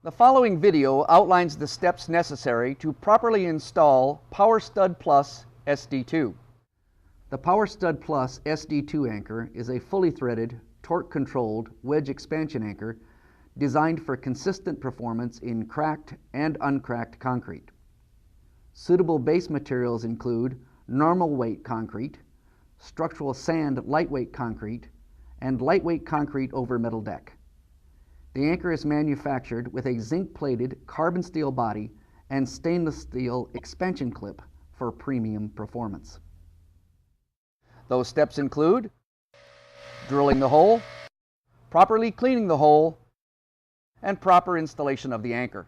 The following video outlines the steps necessary to properly install Power Stud Plus SD2. The Power Stud Plus SD2 anchor is a fully threaded, torque-controlled wedge expansion anchor designed for consistent performance in cracked and uncracked concrete. Suitable base materials include normal weight concrete, structural sand lightweight concrete, and lightweight concrete over metal deck. The anchor is manufactured with a zinc-plated carbon steel body and stainless steel expansion clip for premium performance. Those steps include drilling the hole, properly cleaning the hole, and proper installation of the anchor.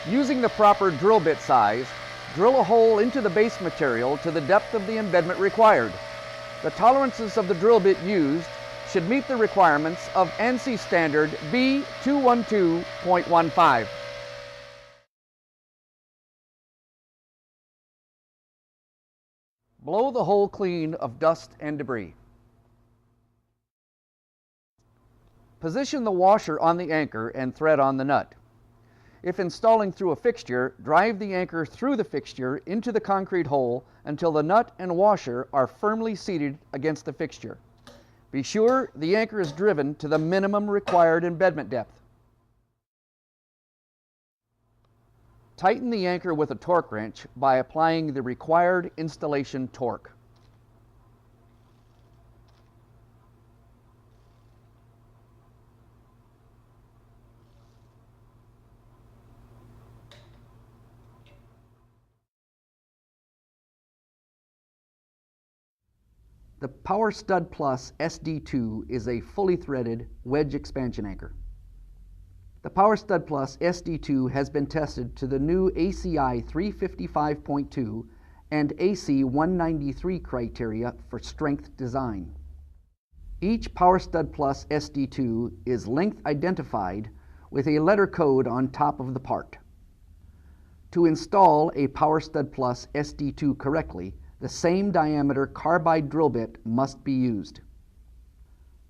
Using the proper drill bit size, drill a hole into the base material to the depth of the embedment required. The tolerances of the drill bit used should meet the requirements of ANSI standard B212.15. Blow the hole clean of dust and debris. Position the washer on the anchor and thread on the nut. If installing through a fixture, drive the anchor through the fixture into the concrete hole until the nut and washer are firmly seated against the fixture. Be sure the anchor is driven to the minimum required embedment depth. Tighten the anchor with a torque wrench by applying the required installation torque. The Power Stud Plus SD2 is a fully threaded wedge expansion anchor. The Power Stud Plus SD2 has been tested to the new ACI 355.2 and AC 193 criteria for strength design. Each Power Stud Plus SD2 is length identified with a letter code on top of the part. To install a Power Stud Plus SD2 correctly, the same diameter carbide drill bit must be used.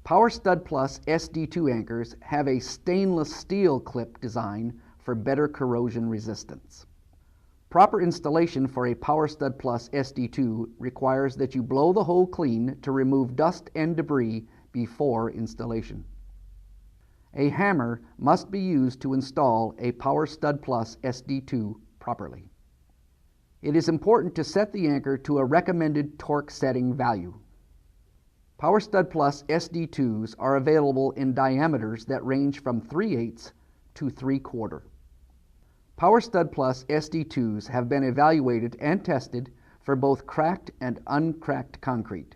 Power Stud Plus SD2 anchors have a stainless steel clip design for better corrosion resistance. Proper installation for a Power Stud Plus SD2 requires that you blow the hole clean to remove dust and debris before installation. A hammer must be used to install a Power Stud Plus SD2 properly. It is important to set the anchor to a recommended torque setting value. Power Stud Plus SD2s are available in diameters that range from 3/8 to 3/4. Power Stud Plus SD2s have been evaluated and tested for both cracked and uncracked concrete.